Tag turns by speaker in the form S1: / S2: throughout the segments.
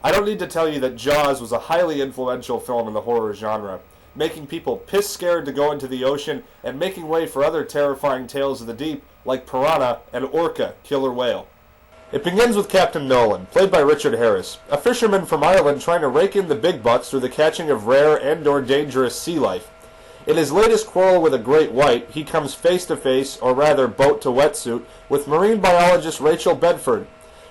S1: I don't need to tell you that Jaws was a highly influential film in the horror genre, making people piss scared to go into the ocean and making way for other terrifying tales of the deep like Piranha and Orca, killer whale. It begins with Captain Nolan, played by Richard Harris, a fisherman from Ireland trying to rake in the big bucks through the catching of rare and/or dangerous sea life. In his latest quarrel with a great white, he comes face to face, or rather boat to wetsuit, with marine biologist Rachel Bedford.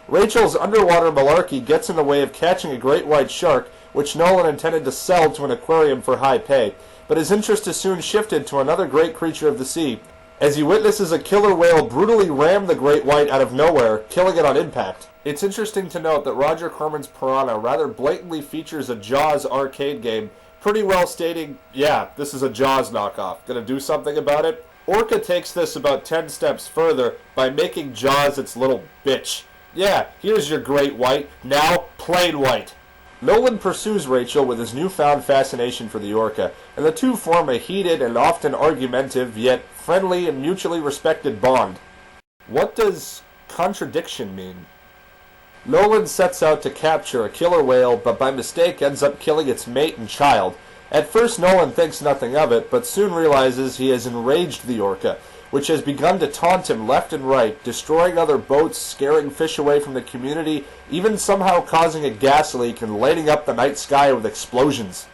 S1: Rachel's underwater malarkey gets in the way of catching a great white shark, which Nolan intended to sell to an aquarium for high pay, but his interest is soon shifted to another great creature of the sea, as he witnesses a killer whale brutally ram the great white out of nowhere, killing it on impact. It's interesting to note that Roger Corman's Piranha rather blatantly features a Jaws arcade game, pretty well stating, yeah, this is a Jaws knockoff. Gonna do something about it? Orca takes this about 10 steps further by making Jaws its little bitch. Yeah, here's your great white, now plain white. Nolan pursues Rachel with his newfound fascination for the orca, and the two form a heated and often argumentative, yet friendly and mutually respected bond. What does contradiction mean? Nolan sets out to capture a killer whale, but by mistake ends up killing its mate and child. At first Nolan thinks nothing of it, but soon realizes he has enraged the orca, which has begun to taunt him left and right, destroying other boats, scaring fish away from the community, even somehow causing a gas leak and lighting up the night sky with explosions.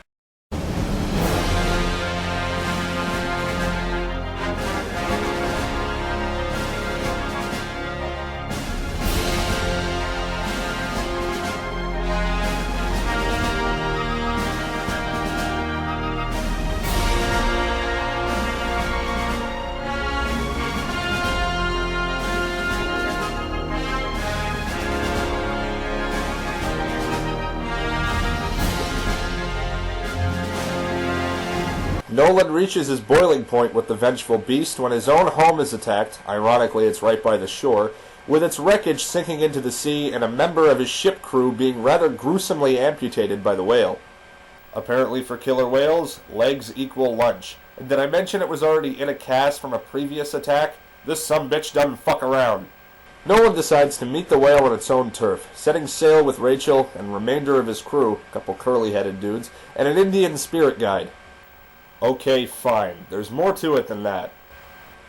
S1: Nolan reaches his boiling point with the vengeful beast when his own home is attacked, ironically it's right by the shore, with its wreckage sinking into the sea and a member of his ship crew being rather gruesomely amputated by the whale. Apparently for killer whales, legs equal lunch. And did I mention it was already in a cast from a previous attack? This sumbitch doesn't fuck around. Nolan decides to meet the whale on its own turf, setting sail with Rachel and remainder of his crew, a couple curly-headed dudes, and an Indian spirit guide. Okay, fine. There's more to it than that.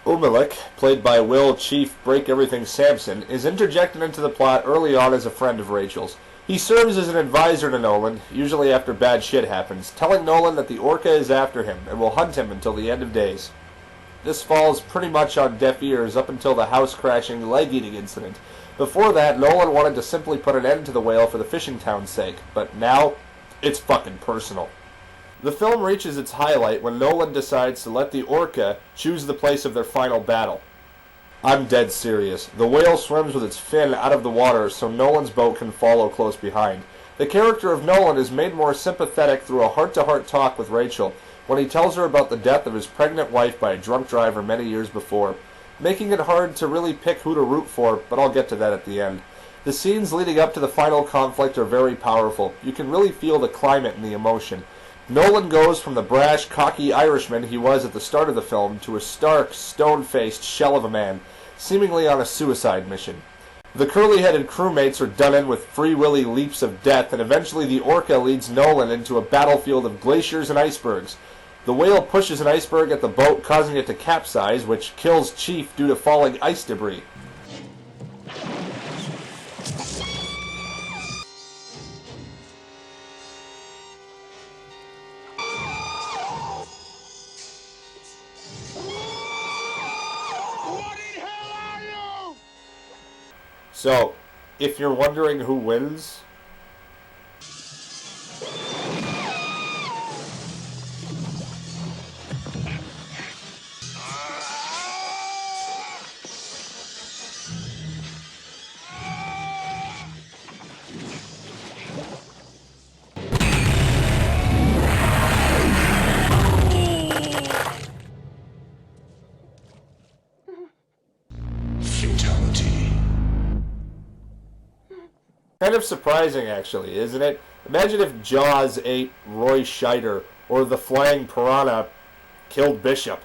S1: Umalek, played by Will Chief Break-Everything Sampson, is interjected into the plot early on as a friend of Rachel's. He serves as an advisor to Nolan, usually after bad shit happens, telling Nolan that the orca is after him and will hunt him until the end of days. This falls pretty much on deaf ears up until the house-crashing, leg-eating incident. Before that, Nolan wanted to simply put an end to the whale for the fishing town's sake, but now, it's fucking personal. The film reaches its highlight when Nolan decides to let the orca choose the place of their final battle. I'm dead serious. The whale swims with its fin out of the water so Nolan's boat can follow close behind. The character of Nolan is made more sympathetic through a heart-to-heart talk with Rachel when he tells her about the death of his pregnant wife by a drunk driver many years before, making it hard to really pick who to root for, but I'll get to that at the end. The scenes leading up to the final conflict are very powerful. You can really feel the climate and the emotion. Nolan goes from the brash, cocky Irishman he was at the start of the film to a stark, stone-faced shell of a man, seemingly on a suicide mission. The curly-headed crewmates are done in with free-willy leaps of death, and eventually the orca leads Nolan into a battlefield of glaciers and icebergs. The whale pushes an iceberg at the boat, causing it to capsize, which kills Chief due to falling ice debris. So, if you're wondering who wins, kind of surprising, actually, isn't it? Imagine if Jaws ate Roy Scheider, or the flying piranha killed Bishop.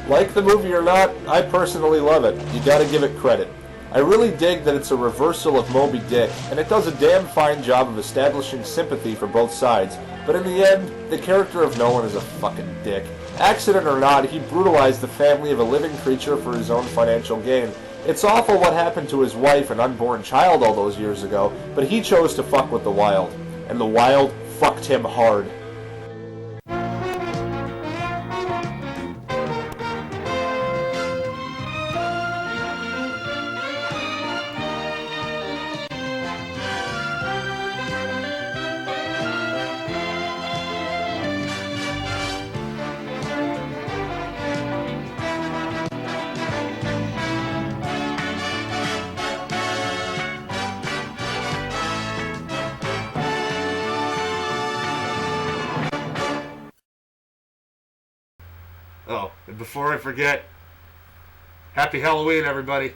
S1: Like the movie or not, I personally love it. You gotta give it credit. I really dig that it's a reversal of Moby Dick, and it does a damn fine job of establishing sympathy for both sides, but in the end, the character of Nolan is a fucking dick. Accident or not, he brutalized the family of a living creature for his own financial gain. It's awful what happened to his wife and unborn child all those years ago, but he chose to fuck with the wild. And the wild fucked him hard. Oh, and before I forget, happy Halloween, everybody.